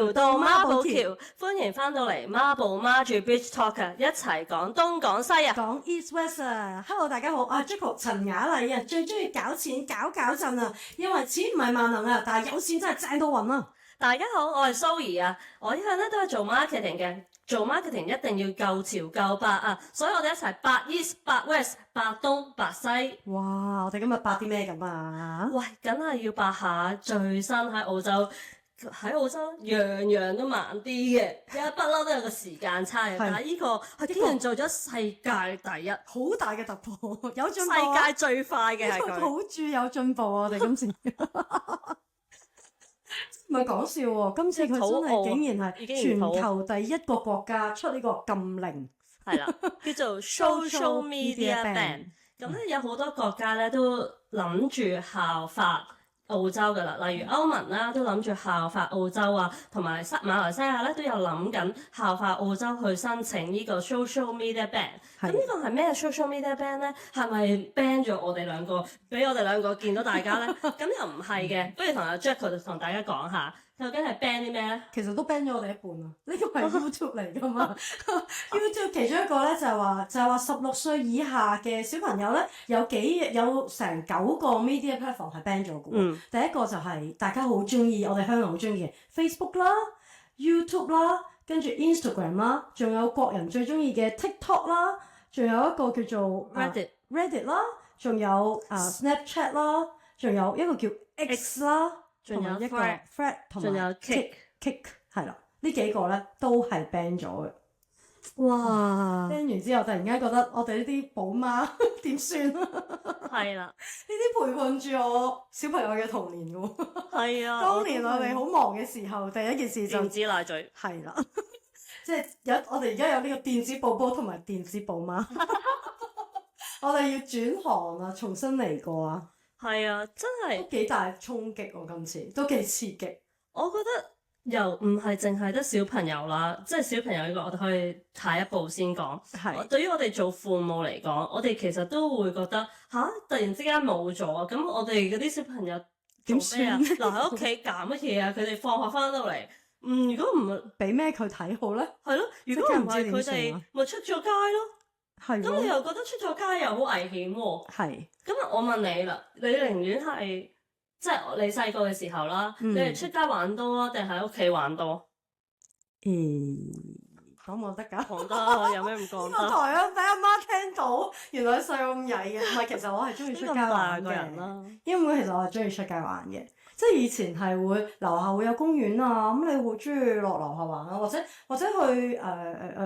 聊到孖寶橋，歡迎翻到嚟孖寶孖住 Bridge Talk 一齊講東講西啊！講 East West 啊 ，Hello 大家好，我係 Jaco 陳雅麗啊，最中意搞錢搞震啊，因為錢唔係萬能啊，但係有錢真係正到暈啊！大家好，我係蘇兒啊，我一向咧都係做 marketing 嘅，做 marketing 一定要夠潮夠白啊，所以我哋一齊白 East 白 West 白東白西。哇，我哋今日白啲咩咁啊？喂，梗係要白下最新喺澳洲。喺澳洲樣樣都慢啲嘅，因為不嬲都有個時間差嘅。但係呢個佢竟然做咗世界第一，好大嘅突破，有進步世界最快嘅係佢。好注有進步啊！我哋今次唔係講笑喎，今次佢真係竟然係全球第一個國家出呢個禁令，係啦，叫做 Social Media Ban。咁咧有好多國家咧都諗住效法澳洲噶啦，例如歐盟啦，都諗住效法澳洲啊，同埋馬來西亞咧都有諗緊效法澳洲去申請呢個 social media ban。咁呢個係咩 social media ban 咧？係咪 ban 咗我哋兩個，俾我哋兩個見到大家咧？咁又唔係嘅，不如同阿 Jaco 同大家講下，究竟係 ban 啲咩咧？其實都 ban 咗我哋一半啊！呢個係 YouTube 嚟噶嘛？YouTube 其中一個咧就係話16歲以下嘅小朋友咧，有成9個 media platform 係 ban 咗嘅。第一個就係大家好中意，我哋香港好中意嘅 Facebook 啦、YouTube 啦，跟住 Instagram 啦，仲有國人最中意嘅 TikTok 啦，仲有一個叫做 Reddit 啦，仲有Snapchat 啦，仲有一個叫 X 啦，仲有一個 Thread 同埋 Kick 係啦，呢幾個咧都係 ban 咗嘅。哇 ban 完之後，突然間覺得我哋呢啲寶媽點算啊？係啦，呢啲陪伴住我小朋友嘅童年嘅喎。係啊，當年我哋好忙嘅時候，第一件事就電子奶嘴係啦，即係我哋而家有呢個電子寶寶同埋電子寶媽，我哋要轉行啊，重新嚟過啊。係啊，真係都幾大衝擊喎，今次都幾刺激。我覺得又唔係淨係得小朋友啦，即係小朋友呢個我哋可以下一步先講。係對於我哋做父母嚟講，我哋其實都會覺得突然之間冇咗，咁我哋嗰啲小朋友點算啊？留喺屋企搞乜嘢啊？佢哋放學翻到嚟，如果唔俾咩佢睇好咧？係咯，如果唔係佢哋咪出咗街咯。係。咁你又覺得出咗街又好危險喎？係。咁我問你啦，你寧願係即係你細個嘅時候啦，你係出街玩多啊，定係喺屋企玩多？講冇得㗎，講得有咩唔講得？呢個台啊，俾阿媽聽到，原來細咁曳嘅。唔係，其實我係中意出街玩嘅。因為其實我係中意出街玩嘅，即係以前係會樓下會有公園啊，咁你會中意落樓下玩啊，或者去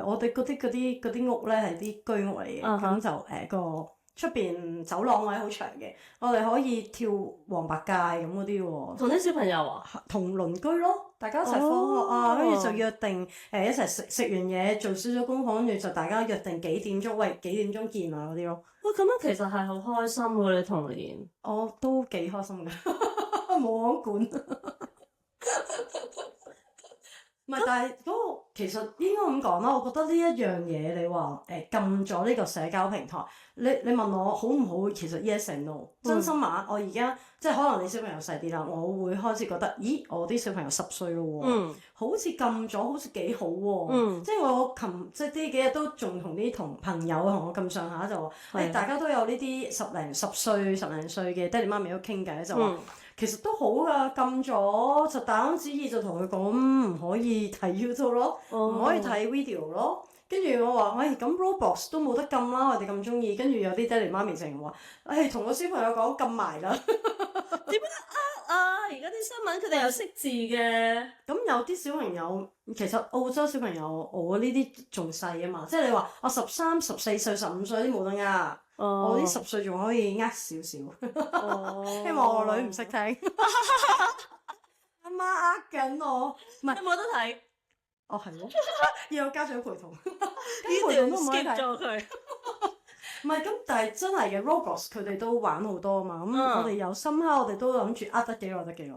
我哋嗰啲屋咧係啲居屋嚟嘅，咁就個出邊走廊位好長嘅，我哋可以跳黃白界咁嗰啲喎。同啲小朋友啊？同鄰居咯，大家一齊放學啊，跟住就約定一齊食完嘢，做少少功課，跟住就大家約定幾點鐘見啊嗰啲咯。哇，咁樣其實係好開心喎！你童年，我都幾開心㗎，冇我管。唔係，但係嗰個其實應該咁講啦。我覺得呢一樣嘢，你話禁咗呢個社交平台，你問我好唔好？其實 yes and no。真心話，我而家即係可能你小朋友細啲啦，我會開始覺得，咦，我啲小朋友10歲咯喎，好似禁咗，好似幾好喎。即係我即係呢幾日都仲同朋友同我咁上下就話，大家都有呢啲十零歲嘅爹哋媽咪都傾偈，就話。其實都好㗎，禁咗就大安旨意就同佢講唔可以睇 YouTube 咯，唔可以睇 video 咯。跟住我話，喂，咁 Roblox 都冇得禁啦，我哋咁中意。跟住有啲爹哋媽咪成日話，同個小朋友講禁埋啦。點樣啊？而家啲新聞佢哋又識字嘅。咁有啲小朋友，其實澳洲小朋友，我呢啲仲細啊嘛，即係你話我13、14歲、15歲都冇得呃。我啲10歲仲可以呃少少，希望我女唔識聽。阿媽呃緊我，唔係冇得睇。哦，係咯，要有家長陪同。呢段 skip 咗佢。唔係咁，但係真係嘅 Roblox 佢哋都玩好多啊嘛。咁我哋有深刻，我哋都諗住得幾耐。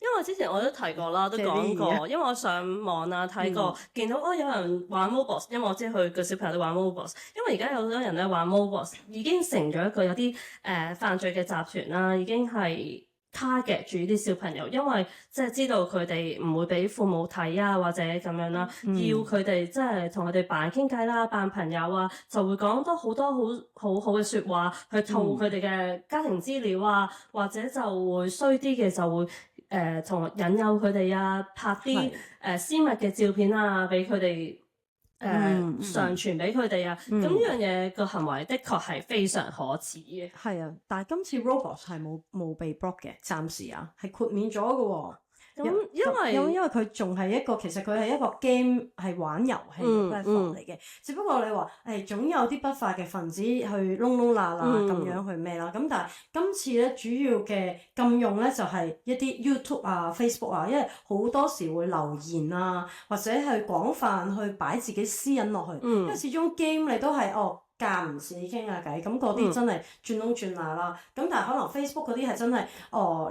因為之前我都提過啦，都講過，因為我上網啊睇過，見到有人玩 Roblox，因為我知佢個小朋友都玩 Roblox，因為而家有好多人咧玩 Roblox，已經成咗一個有啲犯罪嘅集團啦，已經係 target 住啲小朋友，因為即係知道佢哋唔會俾父母睇啊，或者咁樣啦，要佢哋即係同佢哋扮傾偈啦，扮朋友啊，就會講好多好嘅説話去套佢哋嘅家庭資料啊，或者就會衰啲嘅就會同引誘佢哋啊，拍啲私密嘅照片啊，俾佢哋。上傳俾佢哋啊，咁呢樣嘢個行為的確係非常可恥嘅。係啊，但係今次 Roblox 係冇被 block 嘅，暫時啊係豁免咗嘅喎。咁因為佢仲係一個，其實佢係一個 game 係玩遊戲嘅 platform 嚟嘅，只不過你話總有啲不法嘅分子去窿窿罅罅咁樣去咩啦。咁但係今次咧主要嘅禁用咧就係一啲 YouTube 啊、Facebook 啊，因為好多時會留言啊，或者係廣泛去擺自己私隱落去，因為始終 game 你都係間唔時傾下偈，咁嗰啲真係轉窿轉罅啦。咁但係可能 Facebook 嗰啲係真係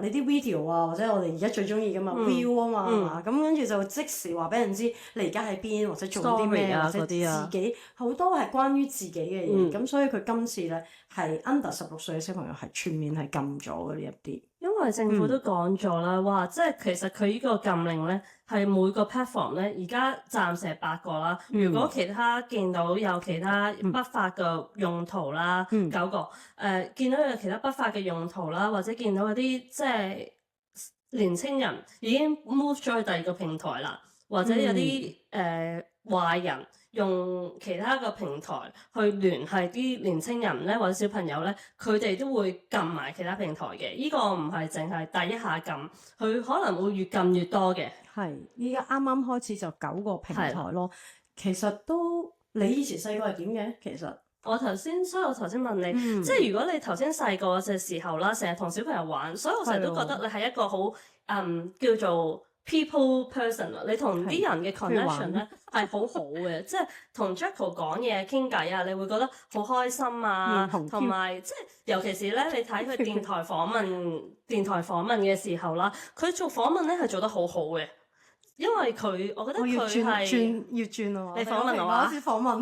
你啲 video 啊，或者我哋而家最中意噶嘛 view 啊嘛，係嘛？咁跟住就即時話俾人知你而家喺邊，或者做啲咩，或者自己好多係關於自己嘅嘢。咁所以佢今次咧係 under 16歲嘅小朋友係全面係禁咗嘅呢一啲。因為政府都講咗啦，話即係其實佢呢個禁令咧係每個 platform 咧而家暫時係8個啦。如果其他見到有其他不法嘅用途啦，9個見到有其他不法嘅用途啦，或者見到有啲即係年青人已經 move 咗去第二個平台啦，或者有啲壞人用其他嘅平台去聯繫啲年青人咧，或者小朋友咧，佢哋都會撳埋其他平台嘅。呢個唔係淨係第一下撳，佢可能會越撳越多嘅。係，依家啱啱開始就9個平台咯。其實都你以前細個係點嘅？其實所以我頭先問你，即係如果你頭先細個嘅時候啦，成日同小朋友玩，所以我成日都覺得你係一個好叫做 people person 啊，你同啲人嘅 connection 咧係好好嘅，即係同 Jacko 講嘢傾偈啊，你會覺得好開心啊，同埋即係尤其是咧，你睇佢電台訪問嘅時候啦，佢做訪問咧係做得好好嘅。因為我覺得佢係要轉咯。你訪問我啊？開始訪問，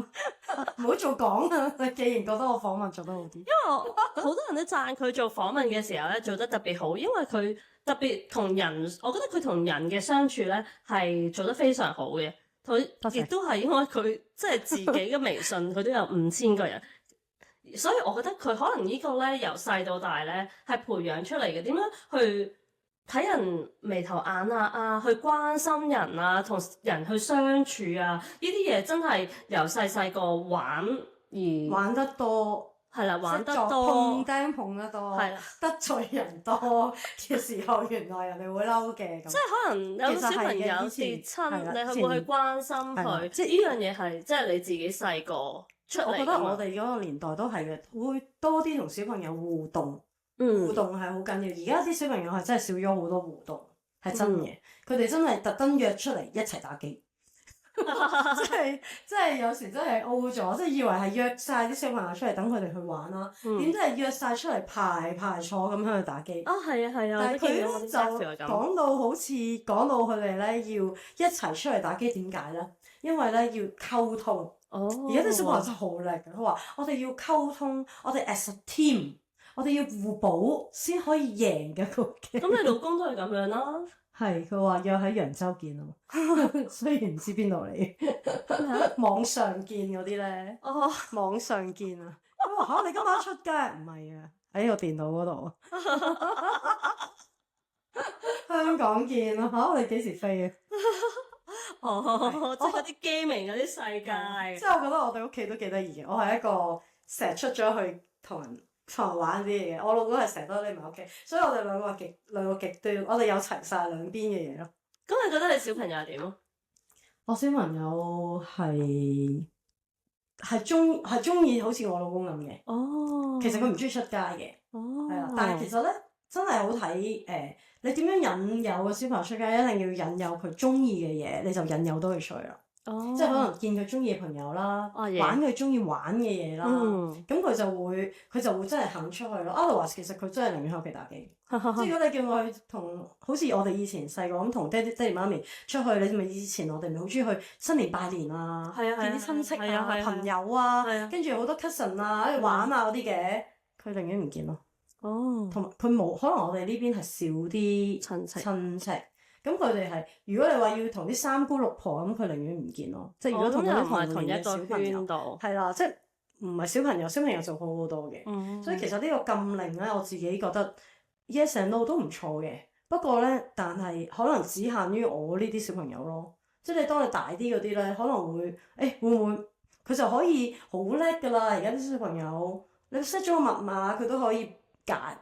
唔好做講啊！你既然覺得我訪問做得好啲，因為好多人都讚佢做訪問嘅時候咧做得特別好，因為佢特別同人，我覺得佢同人嘅相處咧係做得非常好嘅。佢亦都係因為佢即係自己嘅微信，佢都有5000個人，所以我覺得佢可能呢個咧由細到大咧係培養出嚟嘅，點樣去睇人眉頭眼額啊，去關心人啊，同人去相處啊，呢啲嘢真係由細個玩得多，係啦，玩得多，碰釘碰得多，係啦，得罪人多嘅時候，原來人哋會嬲嘅。即係可能有個小朋友跌親，你係會去關心佢，即係呢樣嘢係即係你自己細個出嚟。我覺得我哋嗰個年代都係嘅，會多啲同小朋友互動。互動係好緊要，而家啲小朋友係真係少咗好多互動，係真嘅。佢哋真係特登約出嚟一齊打機，即係有時真係 O 咗，即係以為係約晒啲小朋友出嚟等佢哋去玩啦，點知係約晒出嚟排坐咁喺度打機。係啊，但係佢咧就講到好似講到佢哋咧要一齊出嚟打機，點解咧？因為咧要溝通。而家啲小朋友真係好叻嘅，佢話我哋要溝通，我哋 as a team。我哋要互補先可以贏嘅個 game。咁你老公都係咁樣啦。係，佢話約喺揚州見啊嘛，雖然唔知邊度嚟。網上見嗰啲咧。網上見啊！我話你今晚出街？唔係啊，喺個電腦嗰度。香港見啊！我哋幾時飛啊？即係嗰啲 gaming 嗰啲世界。即係我覺得我哋屋企都幾得意嘅，我係一個成日出咗去同人玩啲嘢嘅，我老公係成日都匿埋屋企，所以我哋兩個極端，我哋有齊晒兩邊嘅嘢咯。咁你覺得你小朋友係點啊？我小朋友係中意好似我老公咁嘅。其實佢唔中意出街嘅。係啊，但係其實咧真係好睇你點樣引誘個小朋友出街，一定要引誘佢中意嘅嘢，你就引誘到佢出去啦。即係可能見佢中意嘅朋友啦，玩佢中意玩嘅嘢啦，咁佢就會真係肯出去咯。Otherwise 其實佢真係寧願喺屋企打機。即係如果你叫我去同好似我哋以前細個咁同爹哋媽咪出去，你咪以前我哋咪好中意去新年拜年啊，見啲親戚啊、朋友啊，跟住好多 cousin 啊，喺度玩啊嗰啲嘅，佢寧願唔見咯。哦，同埋佢冇可能我哋呢邊係少啲親戚咁佢哋係如果你話要同啲三姑六婆咁，佢寧願唔見咯。即係如果同嗰啲咁又唔係同一同年嘅小個朋友圈度，係啦，即係唔係小朋友，小朋友就好好多嘅。所以其實呢個禁令咧，我自己覺得 yes and no 都唔錯嘅。不過咧，但係可能只限於我呢啲小朋友咯。即係你當你大啲嗰啲咧，可能會會唔會佢就可以好叻㗎啦？而家啲小朋友你 set 咗個密碼，佢都可以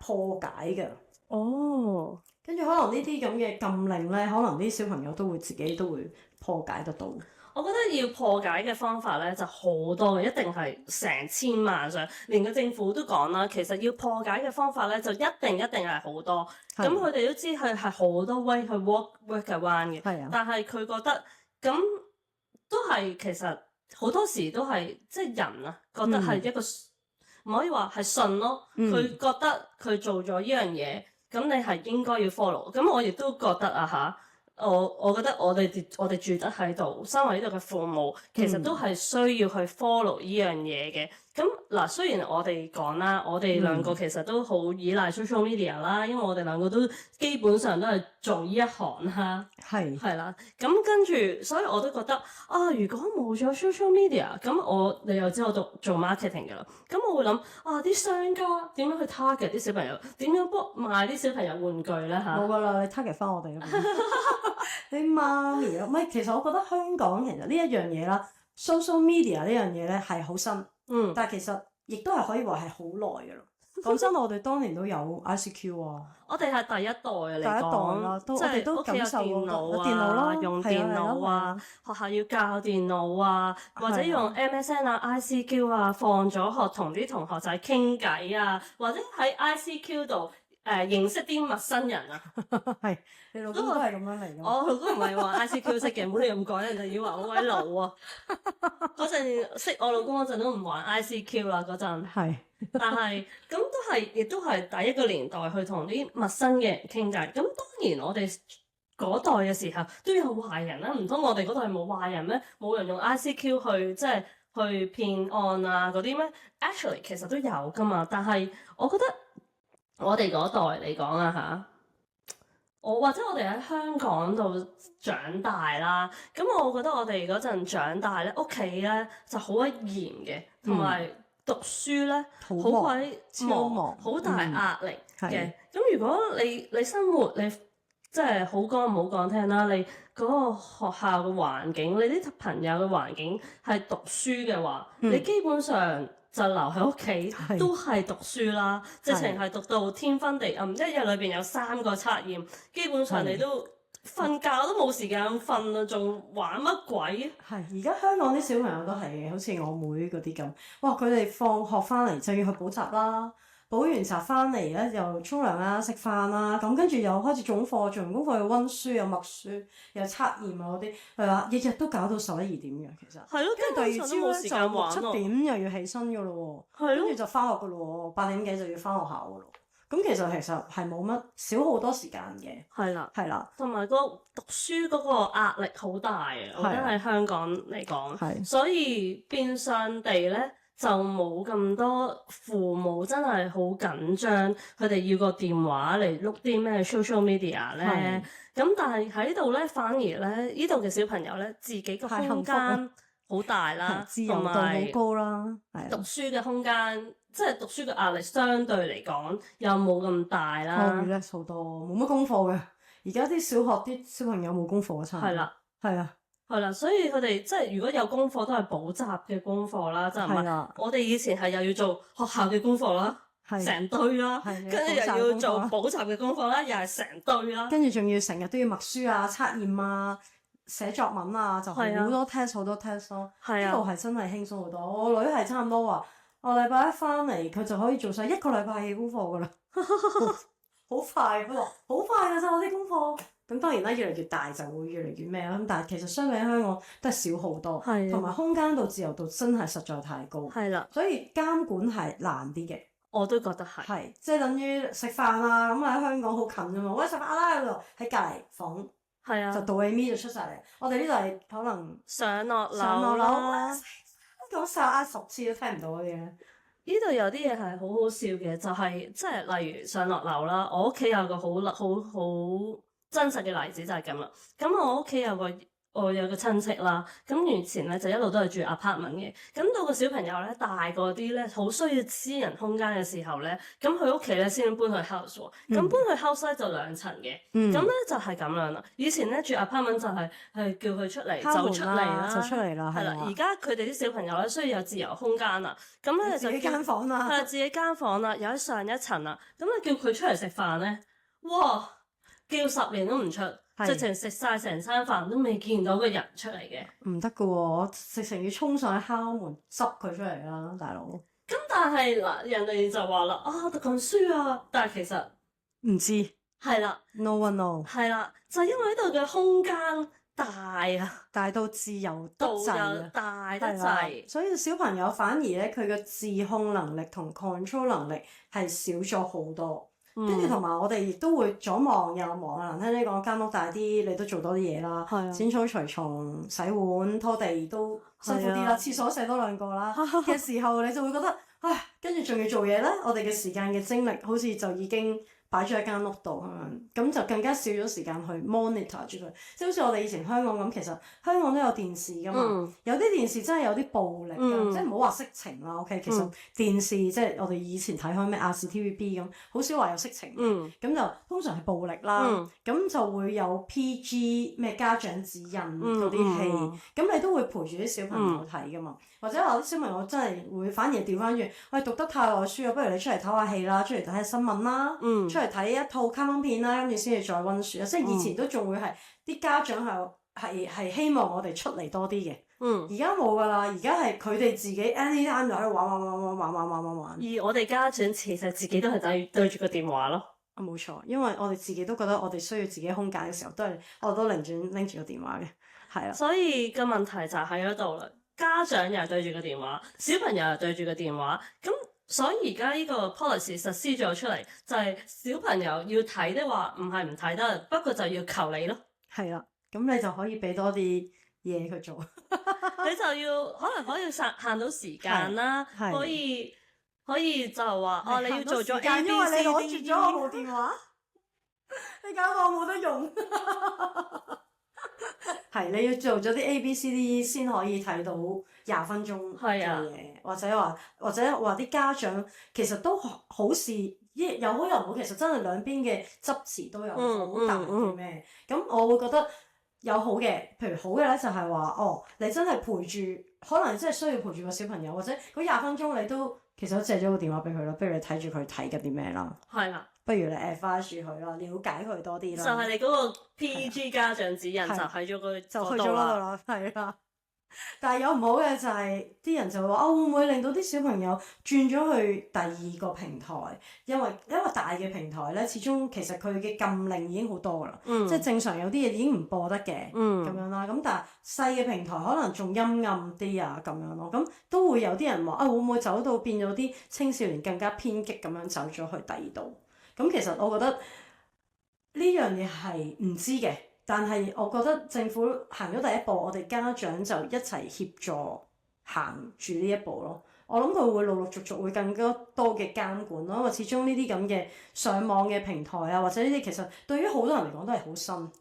破解㗎。哦，跟住可能呢啲咁嘅禁令咧，可能啲小朋友都會自己都會破解得到。我覺得要破解嘅方法咧就好多嘅，一定係成千萬上，連個政府都講啦。其實要破解嘅方法咧就一定係好多。咁佢哋都知佢係好多 way 去 work around 嘅。係啊。但係佢覺得咁都係其實好多時都係即係人啊覺得係一個唔可以話係信咯。佢覺得佢做咗呢樣嘢，咁你係應該要 follow。咁我亦都覺得啊嚇。我覺得我哋住得喺度，身為呢度嘅父母，其實都係需要去 follow 呢樣嘢嘅。咁嗱，雖然我哋講啦，我哋兩個其實都好依賴 social media 啦，因為我哋兩個都基本上都係做呢一行啦。係啦，咁跟住，所以我都覺得啊，如果冇咗 social media，咁你又知我做 marketing 㗎啦，咁我會諗啊，啲商家點樣去 target 啲小朋友，點樣幫賣啲小朋友玩具咧嚇？冇㗎啦，你 target 翻我哋啦。啲媽咪咯，唔係，其實我覺得香港其實呢一樣嘢啦，social media 呢樣嘢咧係好新，但係其實亦都係可以話係好耐㗎咯。講真，我哋當年都有 ICQ 啊，我哋係第一代嚟講，第一代啦，我哋都感受過電腦電腦啦，用電腦啊，學校要教電腦啊，或者用 MSN 啊、ICQ 啊，放咗學同啲同學仔傾偈啊，或者喺 ICQ 度。認識啲陌生人啊，係你老公都係咁樣嚟㗎。我老公唔係話 ICQ 識嘅，唔好你咁講，人哋以為我好鬼老啊。嗰陣識我老公嗰陣都唔玩 ICQ 啦，嗰陣。係。但係咁亦都係第一個年代去同啲陌生嘅人傾偈。咁當然我哋嗰代嘅時候都有壞人啦，唔通我哋嗰代冇壞人咩？冇人用 ICQ 去即係去騙案啊嗰啲咩 ？Actually 其實都有㗎嘛，但係我覺得。我哋嗰代嚟講啊嚇，或者我哋喺香港度長大啦，咁我覺得我哋嗰陣長大咧，屋企咧就好鬼嚴嘅，同埋讀書咧好鬼忙，好大壓力嘅。咁如果你生活你即係好講唔好講聽啦，你嗰個學校嘅環境，你啲朋友嘅環境係讀書嘅話，你基本上。就留喺屋企都係讀書啦，直情係讀到天昏地暗，一日裏邊有3個測驗，基本上你都瞓覺都冇時間瞓啦，仲玩乜鬼？係而家香港啲小朋友都係嘅，好似我妹嗰啲咁，哇！佢哋放學翻嚟就要去補習啦。補完習翻嚟咧，又沖涼啦、食飯啦，咁跟住又開始總課，做完功課又溫書，又默書，又測驗啊嗰啲，係嘛？日日都搞到11、2點嘅，其實。係咯，跟住第二朝咧就6、7點又要起身嘅咯喎，跟住就翻學嘅咯喎，8點幾就要翻學校嘅咯。咁其實係冇乜少好多時間嘅。係啦，同埋個讀書嗰個壓力好大啊！我覺得喺香港嚟講，所以變相地咧。就冇咁多父母真係好緊張，佢哋要個電話嚟碌啲咩 social media 咧。咁但係喺度咧，反而咧呢度嘅小朋友咧，自己個空間好大啦，自由度好高啦。讀書嘅空間，即係讀書嘅壓力相對嚟講又冇咁大啦。relax 好多，冇乜功課嘅。而家啲小學啲小朋友冇功課啊，差唔多。係啊。係啦，所以佢哋即係如果有功課都係補習嘅功課啦，即係唔係？我哋以前係又要做學校嘅功課啦，成堆啦，跟住又要做補習嘅功課啦，又係成堆啦。跟住仲要成日都要默書啊、測驗啊、寫作文啊，就好多 test 好多 test 咯。呢度係真係輕鬆好多。我女係差唔多話，我禮拜一翻嚟佢就可以做晒1個禮拜嘅功課噶啦，好快。佢話好快㗎咋我啲功課。咁當然啦，越嚟越大就會越嚟越咩啦。咁但係其實相比喺香港都係少好多，同埋空間度自由度真係實在太高。所以監管係難啲嘅。我都覺得係。即係等於食飯啊，咁喺香港好近啫嘛。喂，食飯啦嗰度喺隔離房，就到尾咪就出晒嚟。我哋呢度係可能上落樓啦，講晒10次都聽唔到嗰啲咧。呢度有啲嘢係好好笑嘅，就係即係例如上落樓啦。我屋企有個好真實嘅例子就係咁啦。咁我屋企我有個親戚啦，咁以前咧就一路都係住 apartment 嘅。咁到個小朋友咧大個啲咧，好需要私人空間嘅時候咧，咁佢屋企咧先搬去 house 喎。咁搬去 house 咧就2層嘅，咁咧就係咁樣啦。以前咧住 apartment 就係叫佢出嚟就出嚟啦，就出嚟啦，係啦。而家佢哋啲小朋友咧需要有自由空間啦，咁咧就自己間房啦，係啦，自己間房啦，有喺上一層啦。咁你叫佢出嚟食飯咧，哇！叫10年都唔出。直情食晒成餐飯都未見到個人出嚟嘅，唔得噶喎！我直情要衝上去敲門執佢出嚟啦，大佬。咁但係嗱，人哋就話啦，啊讀緊書啊，但係其實唔知係啦 ，no one know，係啦，就因為呢度嘅空間大啊，大到自由得度滯又啊，大得滯，所以小朋友反而咧佢嘅自控能力同 control 能力係少咗好多。跟住同埋我哋亦都會左望右望啊！難聽啲講，間屋大啲，你都做多啲嘢啦，剪草除蟲、洗碗、拖地都辛苦啲啦，廁所寫多2個啦嘅時候，你就會覺得唉，跟住仲要做嘢咧，我哋嘅時間嘅精力好似就已經擺咗喺間屋度咁就更加少咗時間去 monitor 住佢。即係好似我哋以前香港咁，其實香港都有電視㗎嘛，有啲電視真係有啲暴力㗎，即係唔好話色情啦。OK，其實電視即係我哋以前睇開咩亞視 TVB 咁，好少話有色情嘅，咁就通常係暴力啦。咁就會有 PG 咩家長指引嗰啲戲，咁你都會陪住啲小朋友睇㗎嘛。或者話啲小朋友真係會反而調翻轉，喂讀得太耐書啊，不如你出嚟唞下戲啦，出嚟睇下新聞啦，出嚟睇一套卡通片啦，跟住先至再温書啊。即係以前都仲會係啲家長係希望我哋出嚟多啲嘅。而家冇㗎啦，而家係佢哋自己 anytime 就喺度玩。而我哋家長其實自己都係對住個電話咯。啊冇錯，因為我哋自己都覺得我哋需要自己空間嘅時候，我都寧願拎住個電話嘅，係啦。所以個問題就喺嗰度啦。家長又係對住個電話，小朋友又對住個電話，咁所以而家呢個 policy 實施咗出嚟，就係小朋友要睇的話，唔係唔睇得，不過就要求你咯。係啦，咁你就可以俾多啲嘢佢做，你就要可能限到時間啦，可以就話哦，你要做咗 A B C D， 因為你攞住咗我部電話，你搞到我冇得用。係你要做咗啲 A B C D 先可以睇到20分鐘嘅嘢，或者話啲家長其實都好事，有好有唔好，其實真係兩邊嘅執詞都有好大嘅咩。咁我會覺得有好嘅，譬如好嘅咧就係話你真係陪住，可能真係需要陪住個小朋友，或者嗰20分鐘你都其實都借咗個電話俾佢啦，不如你睇住佢睇緊啲咩啦。係啦。不如你 advise 住佢啦，了解佢多啲啦。就係你嗰個 PG 家長指引就喺咗嗰度啦，係啦。但係有唔好嘅就係啲人就話會唔會令到啲小朋友轉咗去第2個平台？因為大嘅平台咧，始終其實佢嘅禁令已經好多啦，即係正常有啲嘢已經唔播得嘅咁樣啦。咁但係細嘅平台可能仲陰暗啲啊咁樣咯。咁都會有啲人話會唔會走到變咗啲青少年更加偏激咁樣走咗去第2度？咁其實我覺得呢樣嘢係唔知嘅，但係我覺得政府行咗第一步，我哋家長就一齊協助行住呢一步咯。我諗佢會陸陸續續會更加多嘅監管咯，因為始終呢啲咁嘅上網嘅平台啊，或者呢啲其實對於好多人嚟講都係好新，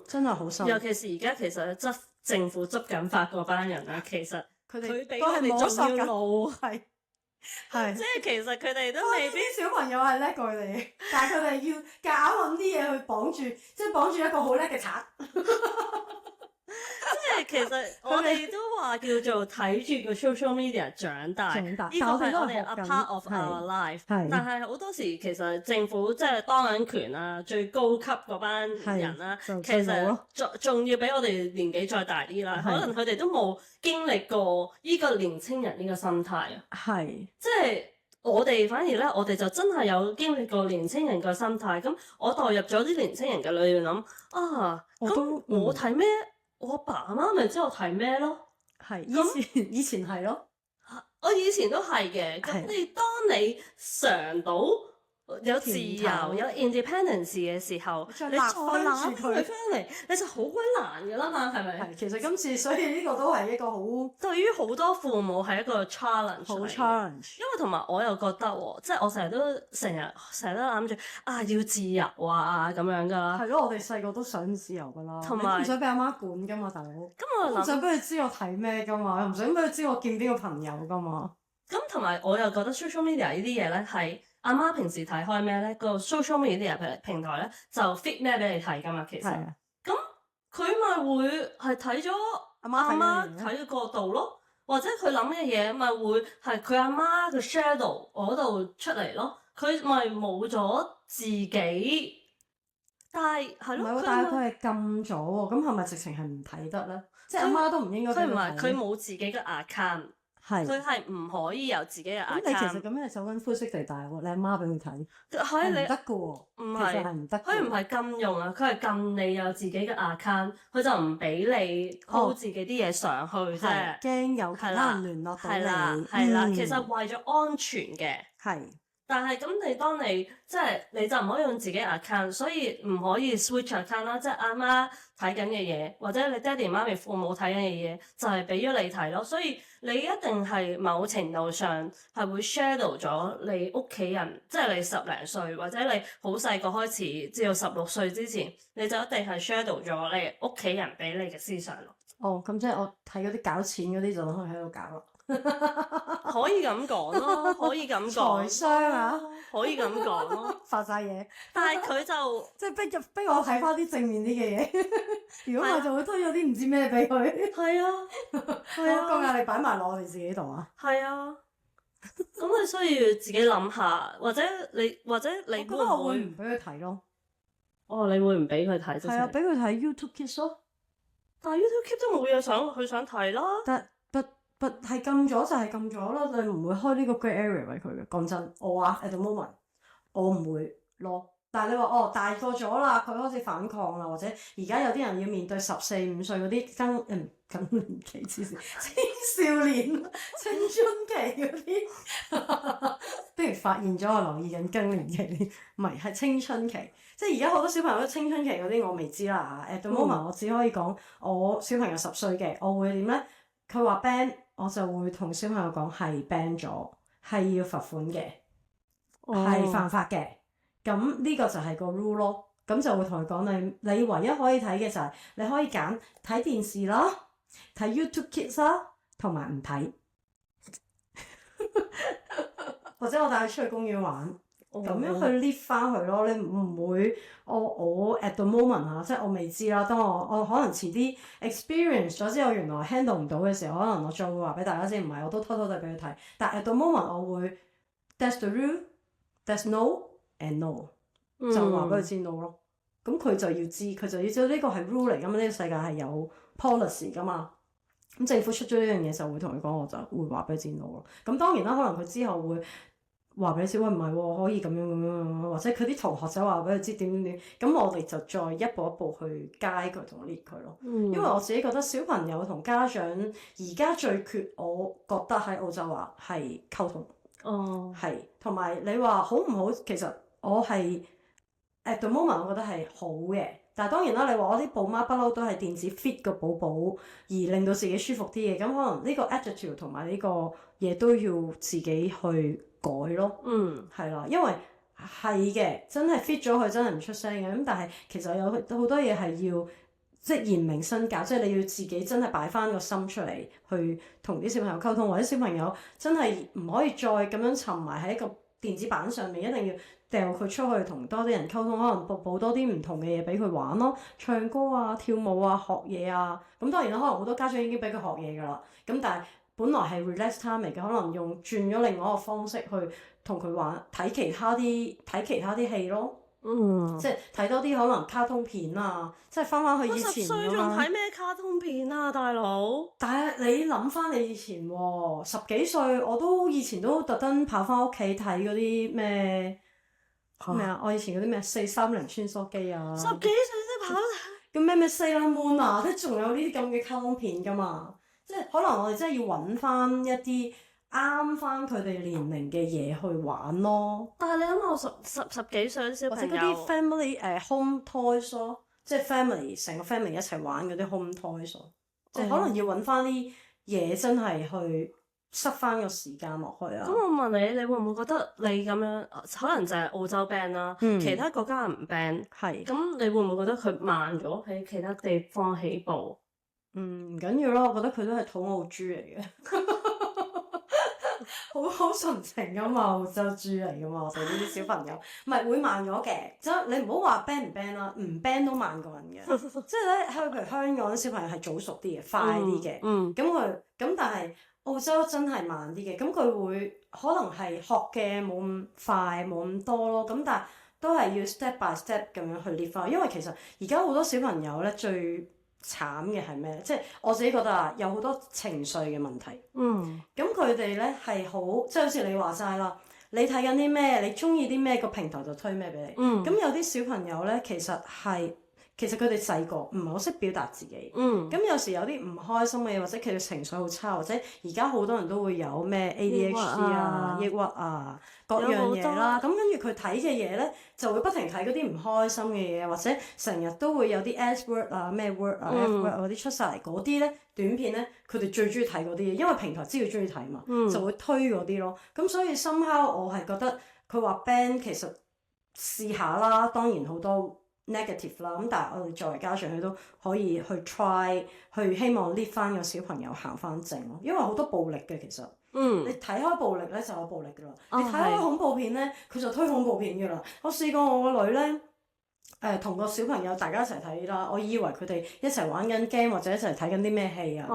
真係好新。尤其是而家其實政府執緊法嗰班人咧，其實佢比我都係哋仲要老，係，即係其實佢哋都未必小朋友係叻過佢哋，但係佢哋要夾硬揾啲嘢去綁住，即係綁住一個好叻嘅賊。即係其實我哋都話叫做睇住個 social media 長大，呢個係我哋 a part of our life。但係好多時其實政府即係當緊權啊，最高級嗰班人啦，其實仲要比我哋年紀再大啲啦，可能佢哋都冇經歷過呢個年青人呢個心態啊。即係我哋反而咧，我哋就真係有經歷過年青人個心態。咁我代入咗啲年青人嘅裏面諗咁我睇咩？我阿爸阿媽咪知我睇咩咯，以前係咯，我以前都係嘅。咁當你嘗到有自由甜頭有 independence 嘅時候，再你再揦返住佢揦佢翻嚟，你就好鬼難㗎啦嘛，係咪？係，其實今次所以呢個都係一個好對於好多父母係一個 challenge 好嚟嘅 challenge。因為同埋我又覺得喎，即係我成日都諗住啊要自由啊咁樣㗎啦。係咯，我哋細個都想自由噶啦，同埋你都唔想俾阿媽管噶嘛，大佬。咁我諗我唔想俾佢知我睇咩噶嘛，又唔想俾佢知我見邊個朋友噶嘛。咁同埋我又覺得 social media 呢啲嘢咧係阿媽平時睇開咩咧，個 social media 平台咧就 fit 咩俾你睇㗎嘛，其實。係啊，咁佢咪會係睇咗阿阿媽媽睇睇嘅角度咯，或者佢諗嘅嘢咪會係佢阿媽嘅 shadow 嗰度出嚟咯，佢咪冇咗自己。但係係咯，唔係喎，但係佢係禁咗喎，咁係咪直情係唔睇得咧？即係阿媽都唔應該俾佢唔係佢睇。佢冇自己嘅 account，係。佢係唔可以有自己嘅咁你其實 account。咁樣係走緊灰色地帶喎，你阿媽俾佢睇係係唔你得嘅喎，唔其實係係唔得嘅。佢唔係禁用啊，佢係禁你有自己嘅 account，佢就唔俾你 po 自己啲嘢上去啫。係驚有其他係啦人聯絡到係啦你。係啦，嗯其實為咗安全嘅。係但係咁你當你即係你就唔可以用自己 account，所以唔可以 switch account 啦。即係阿媽睇緊嘅嘢，或者你爹哋媽咪父母睇緊嘅嘢，就係俾咗你睇咯。所以你一定係某程度上係會 shadow 咗你屋企人，即係你10零歲或者你好細個開始，至到16歲之前，你就一定係 shadow 咗你屋企人俾你嘅思想咯。哦，咁即係我睇嗰啲搞錢嗰啲就可以喺度搞咯。可以咁講咯，可以咁講。財商啊，可以咁講咯。發晒嘢，但係佢就〜即係逼我睇翻啲正面啲嘅嘢。如果我就會推咗啲唔知咩俾佢。係啊，係啊，個壓力擺埋落我哋自己度啊。係啊。咁你需要自己諗下，或者你我覺會得我唔會？會唔俾佢睇咯。哦，你會唔俾佢睇？係啊，俾佢睇 YouTube Kids 咯。但係 YouTube Keep 都冇嘢佢想睇啦。但係禁咗就係禁咗啦，你唔會開呢個 grey area 俾佢嘅。講真，我啊 at the moment 我唔會咯。但係你話哦大個咗啦，佢開始反抗啦，或者而家有啲人要面對14、15歲嗰啲更年期之前青少年青春期嗰啲，不如發現咗我留意緊更年期，唔係青春期。即係而家好多小朋友都青春期嗰啲，我未知啦。at the moment 我只可以講我小朋友10歲嘅，我會點咧？佢話 ban，我就會同小朋友講係 ban 咗，係要罰款嘅，係犯法嘅。咁呢個就係個 rule 咯。咁就會同佢講你唯一可以睇嘅就係你可以揀睇電視啦，睇 YouTube Kids 啦，同埋唔睇，或者我帶佢出去公園玩。咁樣去 lift 翻佢咯，你唔會我 at the moment 啊，即係我未知啦。當我可能遲啲 experience 咗之後，原來 handle 唔到嘅時候，可能我再會話俾大家知，唔係我都偷偷地俾佢睇。但 at the moment 我會 that's the rule，that's no and no，就話俾佢知 no 咯。咁佢就要知，佢就要知道呢個係 rule 嚟㗎嘛，呢個世界係有 policy 㗎嘛。咁政府出咗呢樣嘢就會同佢講，我就會話俾佢知 no 咯。咁當然啦，可能佢之後會話俾你知，喂唔係喎，可以咁樣，或者佢啲同學仔話俾佢知點點，咁我哋就再一步一步去 guide 佢同 lead 佢咯。因為我自己覺得小朋友同家長而家最缺，我覺得喺澳洲話係溝通，係同埋你話好唔好？其實我係 at the moment 我覺得係好嘅，但係當然啦，你話我啲寶媽不嬲都係電子 fit 個寶寶，而令到自己舒服啲嘅，咁可能呢個 attitude 同埋呢個嘢都要自己去改咯，係啦，因為係嘅，真係 fit 咗佢，真係唔出聲嘅。咁但係其實有好多嘢係要即係言明身教，即係你要自己真係擺翻個心出嚟，去同啲小朋友溝通，或者小朋友真係唔可以再咁樣沉埋喺一個電子版上面，一定要掉佢出去同多啲人溝通，可能補多啲唔同嘅嘢俾佢玩咯，唱歌啊、跳舞啊、學嘢啊。咁當然啦，可能好多家長已經俾佢學嘢㗎啦。咁但係本來係 relax time 嚟嘅，可能用轉咗另外一個方式去同佢玩，睇其他啲戲咯，即係睇多啲可能卡通片啊，即係翻去以前10歲仲睇咩卡通片啊，大佬？但係你諗翻你以前喎，10幾歲我都以前都特登跑翻屋企睇嗰啲咩啊？我以前嗰啲咩430穿梭機啊，10幾歲都跑咁咩 Sailor Moon 啊，即係仲有呢啲咁嘅卡通片㗎嘛。即係可能我哋真係要揾翻一啲啱翻佢哋年齡嘅嘢去玩咯。但係你諗下，十幾歲啲小或者朋友，嗰啲 family home toys 咯，即係 family 成個 family 一齊玩嗰啲 home toys 咯，即係可能要揾翻啲嘢真係去塞翻個時間落去啊。咁我問你，你會唔會覺得你咁樣可能就係澳洲 ban 啦，其他國家唔 ban，係咁你會唔會覺得佢慢咗喺其他地方起步？唔緊要咯，我覺得佢都係土澳豬嚟嘅。好純情噶嘛，澳洲豬嚟噶嘛，我哋呢啲小朋友，唔係會慢咗嘅，即係你唔好話 ban 唔 ban 啦，唔 ban 都慢過人嘅，即係咧，譬如香港啲小朋友係早熟啲嘅，快啲嘅，咁但係澳洲真係慢啲嘅，咁佢會可能係學嘅冇咁快，冇咁多咯，咁但係都係要 step by step 咁樣去 lift 翻，因為其實而家好多小朋友咧最慘嘅係咩？即係我自己覺得啊，有好多情緒嘅問題。咁佢哋咧係好，即係好似你話齋啦，你睇緊啲咩，你中意啲咩，個平台就推咩俾你。咁有啲小朋友咧，其實佢哋細個唔係好識表達自己。咁有時有啲唔開心嘅嘢，或者佢哋情緒好差，或者而家好多人都會有咩 ADHD 啊、抑鬱啊各樣嘢啦。咁跟住佢睇嘅嘢咧，就會不停睇嗰啲唔開心嘅嘢，或者成日都會有啲 S word 啊、咩 word 啊、F word 嗰啲出晒嚟嗰啲咧，短片咧，佢哋最中意睇嗰啲嘢，因為平台知道中意睇嘛，就會推嗰啲咯。咁所以 somehow 我係覺得佢話 ban 其實試下啦，當然好多negative 啦，咁但係我哋作為家長，佢都可以去 try 去希望 lift 翻個小朋友行翻正咯，因為好多暴力嘅其實，你睇開暴力咧就有暴力噶啦，你睇開恐怖片咧佢就推恐怖片噶啦。我試過我個女咧，同個小朋友大家一齊睇啦，我以為佢哋一齊玩緊 game 或者一齊睇緊啲咩戲啊，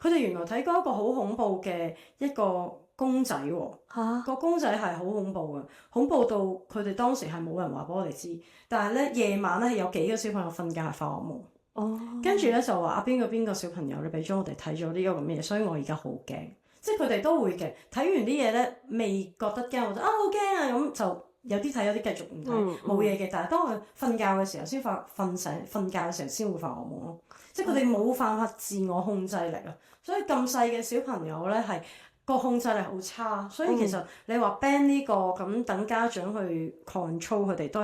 佢哋原來睇過一個好恐怖嘅一個公仔喎，個公仔係好恐怖嘅，恐怖到佢哋當時係冇人話俾我哋知，但係咧夜晚咧有幾個小朋友瞓覺係發噩夢，跟住咧就話啊邊個小朋友你俾咗我哋睇咗呢個咁嘅嘢，所以我而家好驚，即係佢哋都會嘅，睇完啲嘢咧未覺得驚，我就好驚啊咁就有啲睇有啲繼續唔睇，冇嘢嘅，但係當佢瞓覺嘅時候先瞓覺嘅時候先會發噩夢咯，即係佢哋冇辦法自我控制力啊，所以咁細嘅小朋友咧係個控制力好差，所以其實你話 ban 呢個咁等家長去 control 佢哋都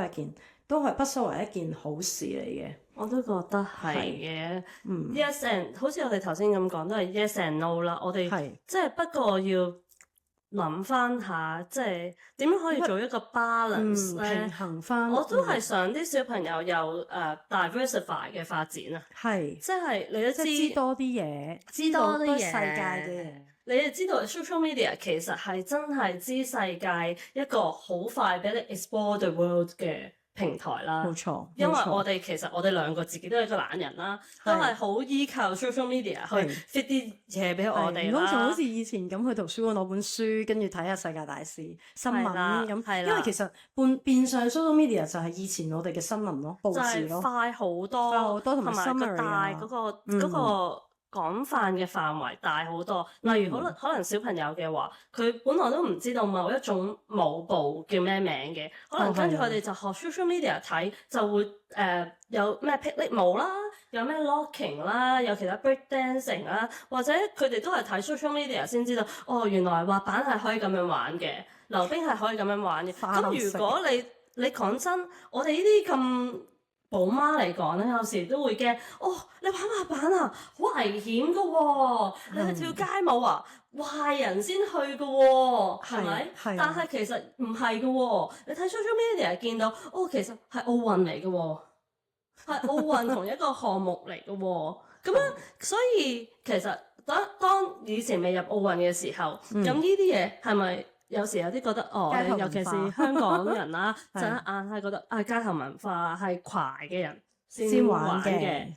係不失為一件好事嚟嘅。我都覺得係嘅。Yes and 好似我哋頭先咁講，都係 yes and no 啦。我哋即係不過要諗翻下，即係點樣可以做一個 balance 平衡翻。我都係想啲小朋友有diversify 嘅發展啊。即係你都知多啲嘢，知多啲嘢，世界嘅嘢。你哋知道 social media 其實係真係知世界一個好快俾你 explore the world 嘅平台啦。冇錯，因為其實我哋兩個自己都係一個懶人啦，都係好依靠 social media 去 fit 啲嘢俾我哋啦。咁就好似以前咁去圖書館攞本書，跟住睇下世界大事新聞咁。因為其實變相 social media 就係以前我哋嘅新聞咯，報紙咯，快好多，同埋個大嗰個廣泛嘅範圍大好多，例如可能小朋友嘅話，佢本來都唔知道某一種舞步叫咩名嘅，可能跟住佢哋就學 social media 睇，就會有咩霹靂舞啦，有咩 locking 啦，有其他 break dancing 啦，或者佢哋都係睇 social media 先知道，原來滑板係可以咁樣玩嘅，溜冰係可以咁樣玩嘅。咁如果你講真，我哋呢啲咁寶媽嚟講咧，有時都會驚，你玩滑板啊，好危險噶喎！你去跳街舞啊，壞人先去噶喎，係咪？但係其實唔係噶喎，你睇 social media 見到，其實係奧運嚟噶喎，係奧運同一個項目嚟噶喎，咁樣，所以其實當以前未入奧運嘅時候，咁呢啲嘢係咪？有時有啲覺得尤其是香港人啦，就硬係覺得街頭文化係攰嘅人先玩嘅，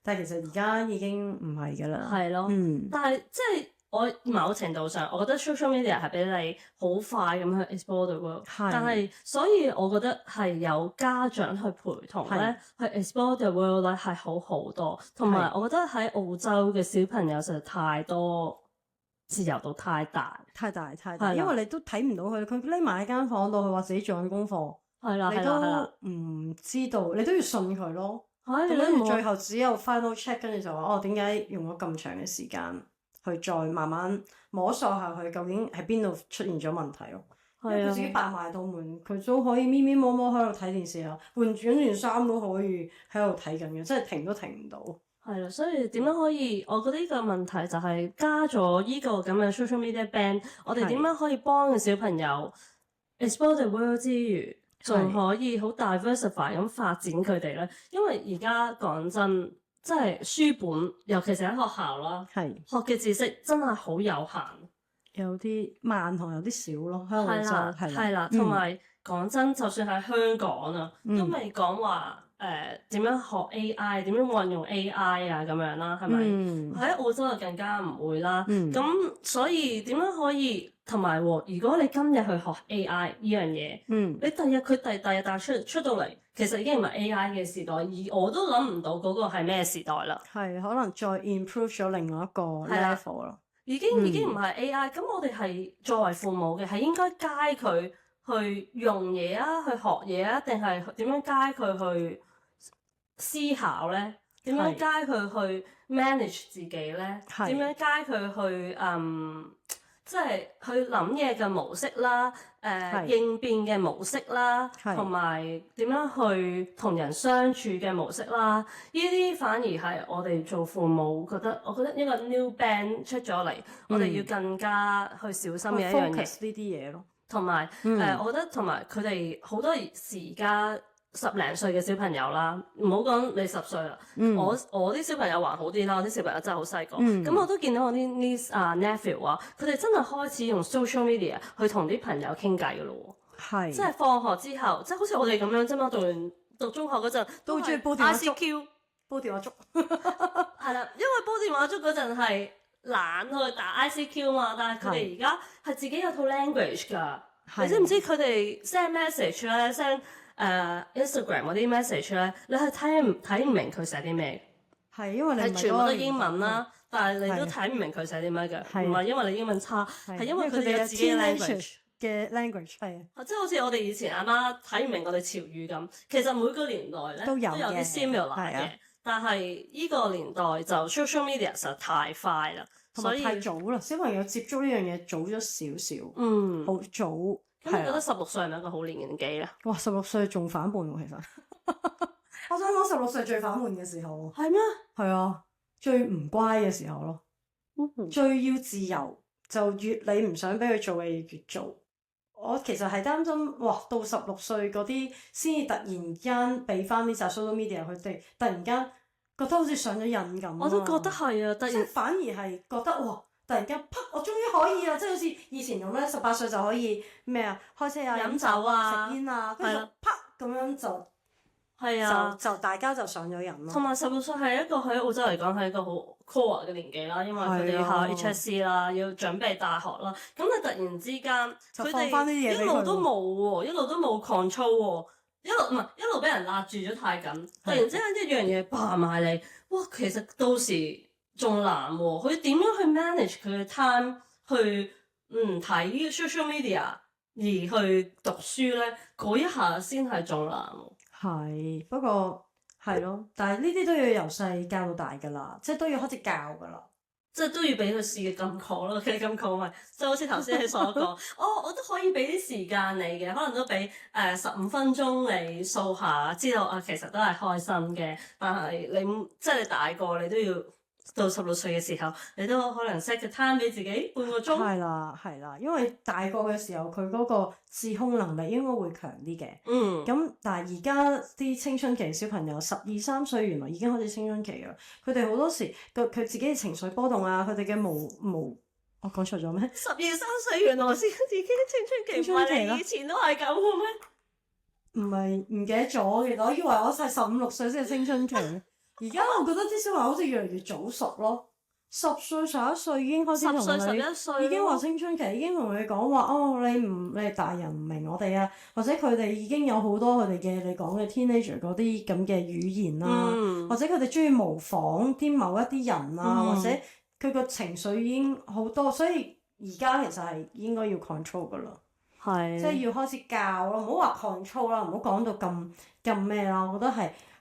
但係其實而家已經唔係㗎啦。係咯，但係即係我某程度上，我覺得 social media 係俾你好快咁去 explore the world，但係所以我覺得係有家長去陪同咧，去 explore the world 咧係好多，同埋我覺得喺澳洲嘅小朋友實在太多。自由度太大，因為你都睇唔到佢，佢匿埋喺間房度，佢話自己做緊功課，你都唔知道，你都要信佢咯。跟住最後只有 final check，跟住就話點解用咗咁長嘅時間去再慢慢摸索下佢究竟喺邊度出現咗問題咯。因為佢自己扮埋道門，佢都可以咪咪摸摸喺度睇電視啊，換緊件衫都可以喺度睇緊嘅，真係停都停唔到。係啦，所以點樣可以？我覺得呢個問題就係加咗呢個咁嘅 social media ban，我哋點樣可以幫個小朋友 explore the world 之餘，仲可以好 diversify 咁發展佢哋咧？因為而家講真，即係書本，尤其是喺學校啦，係學嘅知識真係好有限。有啲慢同有啲少咯，喺澳洲係啦，係啦，同埋講真，就算喺香港啊，都未講話點樣學 AI，點樣運用 AI 啊咁樣啦，係咪？喺澳洲就更加唔會啦。咁所以點樣可以同埋喎？如果你今日去學 AI 呢樣嘢，你第日佢第日但出到嚟，其實已經唔係 AI 嘅時代，而我都諗唔到嗰個係咩時代啦。係可能再 improve 咗另外一個 level 咯。已經唔係 AI，咁我哋係作為父母嘅，係應該 guide 佢去用嘢啊，去學嘢啊，定係點樣 guide 佢去思考咧？點樣 guide 佢去 manage 自己咧？點樣 guide 佢去即係去諗嘢嘅模式啦，應變嘅模式啦，同埋點樣去同人相處嘅模式啦，呢啲反而係我哋做父母覺得，我覺得呢個 new band 出咗嚟，我哋要更加去小心嘅一樣嘢。focus 呢啲嘢咯，同埋我覺得同埋佢哋好多時而家10零歲嘅小朋友啦，唔好講你10歲啦，我啲小朋友還好啲啦，我啲小朋友真係好細個，咁我都見到我啲 niece 啊 nephew 啊，佢哋真係開始用 social media 去同啲朋友傾偈㗎咯喎，即係放學之後，即係好似我哋咁樣啫嘛，讀中學嗰陣都中意煲電話粥 ICQ， 煲電話粥，係啦，因為煲電話粥嗰陣係懶去打 ICQ 嘛，但係佢哋而家係自己有套 language 㗎，你知唔知佢哋 send message 咧 send Instagram 嗰啲 message 咧，你係睇唔明佢寫啲咩？係因為你係全部都英文啦，但係你都睇唔明佢寫啲咩嘅，唔係因為你英文差，係因為佢哋有自己嘅 language 係啊，即係好似我哋以前阿媽睇唔明我哋潮語咁，其實每個年代咧都有啲 similar 嘅，但係依個年代就 social media 實在太快啦，所以太早啦，小朋友接觸呢樣嘢早咗少少，好早。咁你覺得16歲係咪一個好年紀咧？哇！16歲仲反叛喎，其實我想講16歲最反叛嘅時候。係咩？係啊，最唔乖嘅時候咯，最要自由，就越你唔想俾佢做嘅嘢越做。我其實係擔心，哇！到16歲嗰啲先至突然間俾翻呢集 social media，佢哋突然間覺得好似上咗癮咁。我都覺得係啊，即係反而係覺得哇！突然間，我終於可以啦！即係好似以前咁咧，18歲就可以咩啊，開車啊、飲酒啊、食煙啊，跟住啪咁樣就係啊，就大家就上咗癮咯。同埋16歲係一個喺澳洲嚟講係一個好 core 嘅年紀啦，因為佢哋考 HSC 啦，要準備大學啦。咁你突然之間，佢哋一路都冇喎，一路都冇 control 喎，一路俾人勒住咗太緊。突然之間一樣嘢爬埋嚟，哇！其實到時仲難喎，佢點樣去 manage 佢嘅 time 去睇 social media 而去讀書咧？嗰一下先係仲難喎。係，不過係咯，但係呢啲都要由細教到大㗎啦，即係都要開始教㗎啦，即係都要俾佢試嘅咁講咯。佢咁講咪，就好似頭先你所講，我都可以俾啲時間你嘅，可能都俾15分鐘你掃下，知道啊其實都係開心嘅，但係你即係你大個你都要。到16歲嘅時候，你都可能 set 個 time 俾自己半個鐘。係啦，因為大個嘅時候，佢嗰個自控能力應該會強啲嘅。咁但係而家啲青春期小朋友12、13歲，原來已經開始青春期啦。佢哋好多時佢自己嘅情緒波動啊，佢哋嘅我講錯咗咩？12、13歲原來先自己青春期，唔係你以前都係咁嘅咩？唔係唔記得咗嘅，我以為我係15、16歲先係青春期。而家我覺得啲小朋友好似越嚟越早熟咯，10歲、11歲已經開始同你10歲、11歲已經話青春期，已經同你講話你係大人唔明我哋啊，或者佢哋已經有好多佢哋嘅你講嘅 teenager 嗰啲咁嘅語言啦，或者佢哋中意模仿啲某一啲人啊，或者佢個情緒已經好多，所以而家其實係應該要 control 噶啦。係即係要開始教咯，唔好話 control 啦，唔好講到咁咩啦。我覺得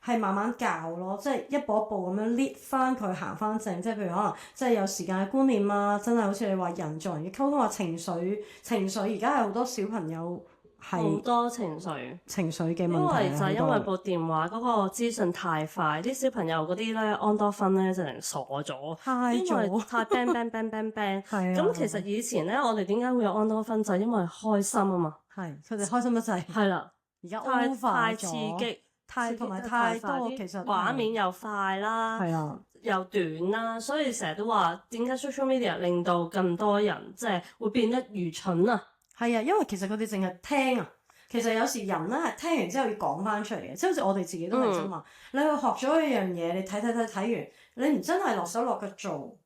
係慢慢教咯，即係一步一步咁樣 lead 翻佢行翻正。即係譬如可能即係有時間嘅觀念啊，真係好似你話人做人嘅溝通啊，情緒而家係好多小朋友好係多情緒。情緒嘅因問題為就係因為好多部電話嗰個資訊太快，啲小朋友嗰啲咧安多芬咧就成傻咗，太因為咗太 bang bang bang bang bang。係啊。咁其實以前咧，我哋點解會有安多芬？就係因為開心啊嘛。係佢哋開心得滯，係啦，而家太 over 太刺咗激，太刺激得同埋太快啲多其實畫面又快啦，係啊。又短啦，所以成日都話點解 social media 令到咁多人即係會變得愚蠢啊？係啊，因為其實佢哋淨係聽啊，其實有時人咧係聽完之後要講翻出嚟嘅，即係好似我哋自己都係啫嘛。你去學咗一樣嘢，你睇完，你唔真係落手落腳做，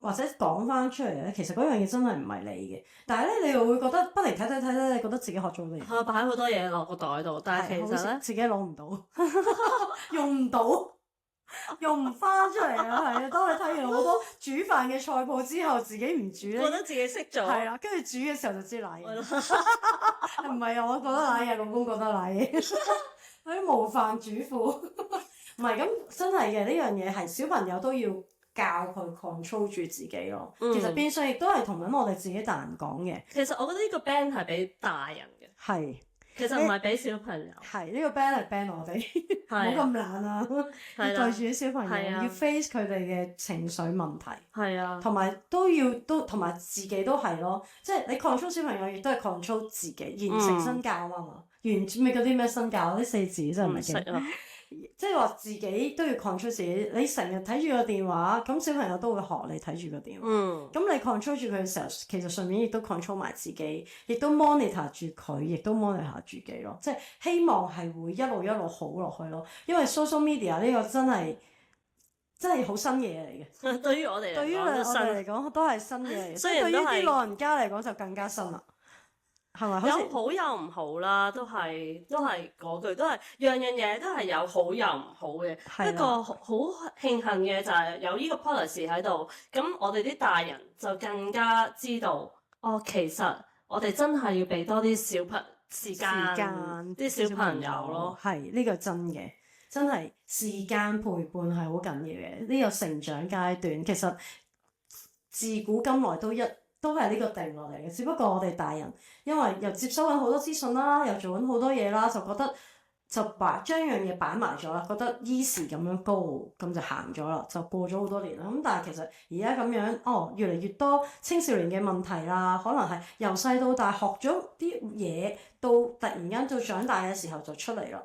或者講翻出嚟咧，其實嗰樣嘢真係唔係你嘅。但係咧，你又會覺得不停睇，你覺得自己學咗好多嘢。係擺好多嘢落個袋度，但係其好似實咧，自己攞唔到，用唔到。用唔翻出嚟啊！係啊，當你睇完好多煮飯嘅菜譜之後，自己唔煮咧，覺得自己識做。係啦，跟住煮嘅時候就知賴嘢。係咯唔係啊，我覺得賴嘢，老公覺得賴嘢，嗰啲模範主婦。唔係咁，真係嘅呢樣嘢係小朋友都要教佢 control 住自己咯。其實變相亦都係同緊我哋自己大人講嘅。其實我覺得呢個 ban 係俾大人嘅，係。其實唔係俾小朋友。係呢個 ban 係 ban 我哋，唔好咁懶啊！要係啦對住啲小朋友，係啊要 face 佢哋嘅情緒問題。係啊，同埋同埋自己都係咯，即係你 control 小朋友，亦都係 control 自己，言承身教啊嘛，言咩嗰啲咩身教嗰啲四字真係唔係勁，唔識啊。即係話自己都要 control 自己。你成日睇住個電話，咁小朋友都會學你睇住個電話。咁你 control 住佢嘅時候，其實順便亦都 control 埋自己，亦都 monitor 住佢，亦都 monitor 住自己咯。即係希望係會一路好落去咯。因為 social media 呢個真係好新嘢嚟嘅。對於我哋嚟對於我哋講都新，嚟講都係新嘢嚟嘅，即係對於雖然都係啲老人家嚟講就更加新啦，係咪？好似有好有唔好啦，都係嗰句，都係樣嘢都係有好有唔好嘅。係啦不過好慶幸嘅就係有呢個 policy 喺度，咁我哋啲大人就更加知道，哦，其實我哋真係要俾多啲時間啲小朋友咯。係呢個真嘅，真係時間陪伴係好緊要嘅。呢個成長階段其實自古今來都係呢個定落嚟嘅，只不過我哋大人因為又接收緊好多資訊啦，又做緊好多嘢啦，就覺得就將樣嘢擺埋咗啦，覺得依時咁樣高，咁就行咗啦，就過咗好多年啦。咁但係其實而家咁樣，越嚟越多青少年嘅問題啦，可能係由細到大學咗啲嘢，到突然間到長大嘅時候就出嚟啦。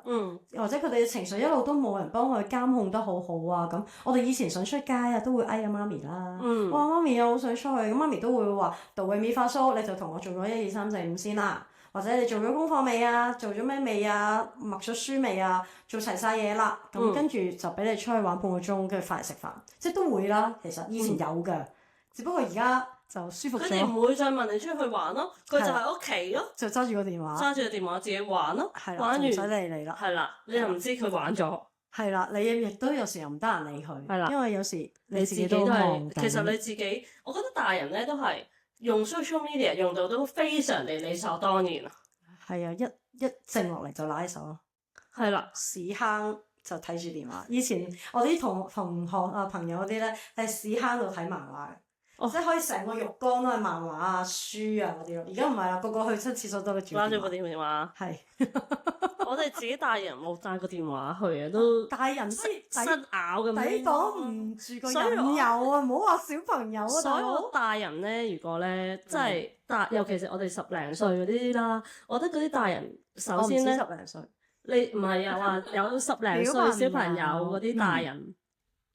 或者佢哋嘅情緒一路都冇人幫佢監控得好好啊。咁我哋以前想出街啊，都會嗌阿媽咪啦。哇，媽咪又好想出去，咁媽咪都會話度位咪發蘇，你就同我做咗1、2、3、4、5先啦。或者你做咗功課未啊？做咗咩未啊？默咗書未啊？做齊晒嘢啦，咁跟住就俾你出去玩半個鐘，跟住翻嚟食飯，即係都會啦。其實以前有嘅，只不過而家就舒服咗。佢哋唔會再問你出去玩咯，佢就喺屋企咯，就揸住個電話，揸住個電話自己玩咯，係啦，玩完唔使理你啦。係啦，你又唔知佢玩咗。係啦，你亦都有時又唔得閒理佢，係啦因為有時你自己都忙緊。其實你自己，我覺得大人咧都係用 social media 用到都非常地理所當然啊。係啊，一靜落嚟就拉手咯。係啦，屎坑就睇住電話。以前我啲同學啊朋友嗰啲咧，喺屎坑度睇漫畫嘅，即係可以成個浴缸都係漫畫啊書啊嗰啲咯。而家唔係啦，個個去親廁所都拎住攞住部電話。係我哋自己大人冇帶個電話去啊，都大人失咬咁樣。抵擋唔住個引誘啊！唔好話小朋友啊，所大佬有大人咧，如果咧真係尤其是我哋10零歲嗰啲啦，我覺得嗰啲大人首先咧， 10零歲，你唔係啊話有10零歲小朋友嗰啲大人。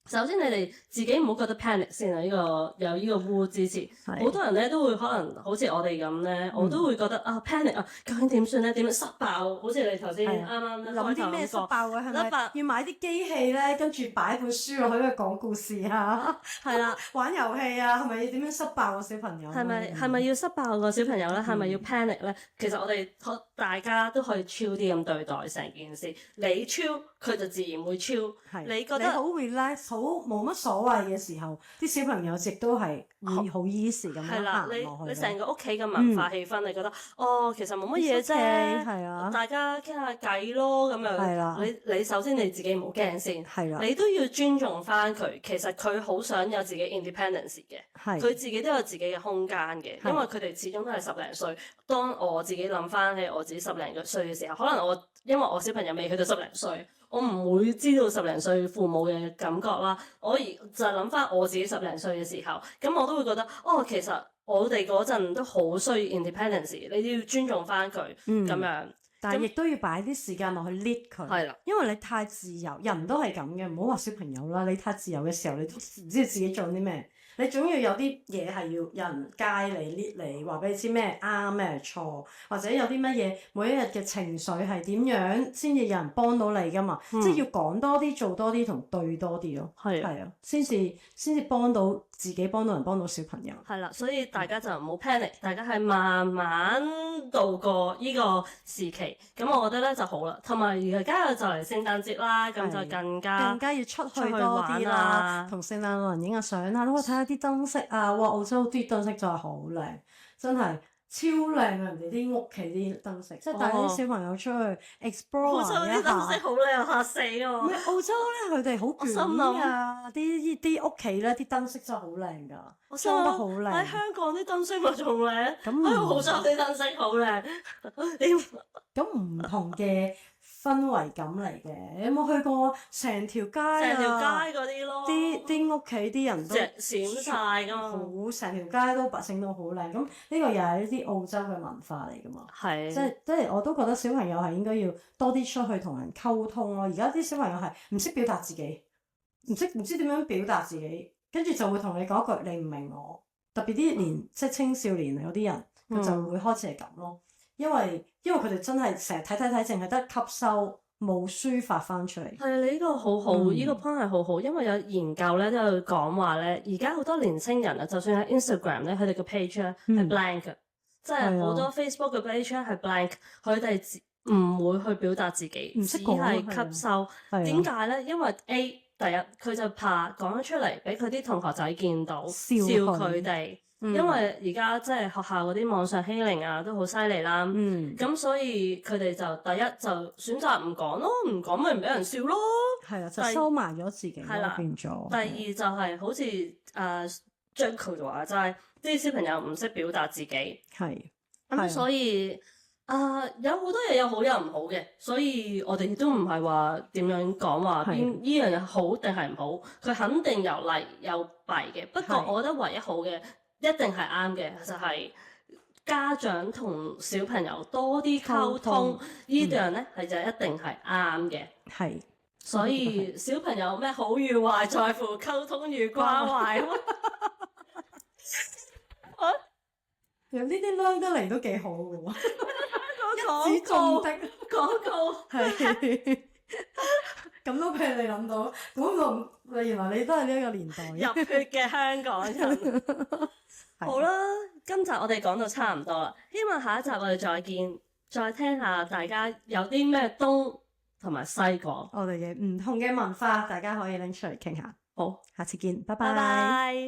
首先，你哋自己唔好覺得 panic 先啊！有呢個污之前，好多人咧都會可能好似我哋咁咧，我都會覺得啊 panic 啊，究竟點算咧？點樣塞爆？好似你頭先啱啱諗啲咩塞爆嘅係咪？要買啲機器咧，跟住擺本書落去度講故事啊，係啦，玩遊戲啊，係咪要點樣塞爆個小朋友？係咪要塞爆個小朋友咧？係咪要 panic 咧？其實我哋大家都可以 chill 啲咁對待成件事，你 chill 佢就自然會 chill。你覺得好 relax 好冇乜所謂嘅時候，啲小朋友亦都係會好 easy 咁樣係啦，行落去。你成個屋企嘅文化氣氛，你覺得其實冇乜嘢啫，係啊，大家傾下偈咯咁樣。係啦，你首先你自己唔好驚先，係啦，你都要尊重翻佢。其實佢好想有自己 independence 嘅，佢自己都有自己嘅空間嘅，因為佢哋始終都係10零歲。當我自己諗翻起我自己10零歲嘅時候，可能因為我小朋友未去到10零歲。我唔會知道10零歲父母嘅感覺啦，我就係諗翻我自己10零歲嘅時候，咁我都會覺得其實我哋嗰陣都好需要 independence，你都要尊重翻佢咁樣，但係亦都要擺啲時間落去 lead 佢，係啦，因為你太自由，人都係咁嘅，唔好話小朋友啦，你太自由嘅時候，你都唔知道自己做啲咩。你總要有啲嘢係要有人街你 lead 你，話俾你知咩啱咩錯，或者有啲乜嘢每一日嘅情緒係點樣，先至有人幫到你噶嘛。即係要講多啲、做多啲同對多啲咯。係啊，先至幫到自己，幫到人，幫到小朋友。係啦，所以大家就唔好 panic，大家係慢慢度過呢個時期。咁我覺得咧就好啦。同埋而家又就嚟聖誕節啦，咁就更加要出去多啲啦，同聖誕老人影下相啦，睇下啲燈飾啊，哇！澳洲啲燈飾真係好靚，真係超靚啊！人哋啲屋企啲燈飾，即係帶啲小朋友出去 explore 澳洲啲燈飾好靚，嚇死我！唔係澳洲咧，佢哋好捲啊！啲屋企咧，啲燈飾真係好靚㗎，裝得好靚。喺香港啲燈飾咪仲靚？咁澳洲啲燈飾好靚。咁唔同嘅氛圍感嚟嘅，你有冇去過成條街啊？成條街嗰啲咯，啲屋企啲人都閃晒㗎嘛，好成條街都白整到好靚。咁呢個又係一啲澳洲嘅文化嚟㗎嘛。係，即係我都覺得小朋友係應該要多啲出去同人溝通咯。而家啲小朋友係唔識表達自己，唔知點樣表達自己，跟住就會同你講一句你唔明我。特別啲即係青少年嗰啲人，佢就會開始係咁咯。因為佢哋真係成日睇，淨係得吸收，冇抒發翻出嚟。係啊，你呢個好好，呢個 point 係好好，因為有研究咧都有講話咧，而家好多年青人啊，就算喺 Instagram 咧，佢哋嘅 page 咧係 blank 嘅，即係好多 Facebook 嘅 page 咧係 blank，佢哋唔會去表達自己，只係吸收。點解咧？因為第一佢就怕講咗出嚟，俾佢啲同學仔見到笑佢哋。因為而家即係學校嗰啲網上欺凌啊，都好犀利啦。咁所以佢哋就第一就選擇唔講咯，唔講咪唔俾人笑咯。係啊，就收埋咗自己咯，變咗。第二就係好似Jaco 話齋，啲小朋友唔識表達自己。係。咁所以有好多嘢有好有唔好嘅，所以我哋都唔係話點樣講話邊呢樣嘢好定係唔好，佢肯定有利有弊嘅。不過我覺得唯一好嘅，一定係啱嘅，就係家長同小朋友多啲溝通，呢樣咧係就一定係啱嘅。係，所以小朋友咩好與壞，在乎溝通與關懷。有呢啲 learn 得嚟都幾好嘅喎，一子廣中的廣告係。咁都俾你諗到，原來你都係呢一個年代入血嘅香港人。好啦，今集我哋講到差唔多啦，希望下一集我哋再見，再聽下大家有啲咩東同埋西講，我哋嘅唔同嘅文化，大家可以拎出嚟傾下。好，下次見，拜拜。拜拜。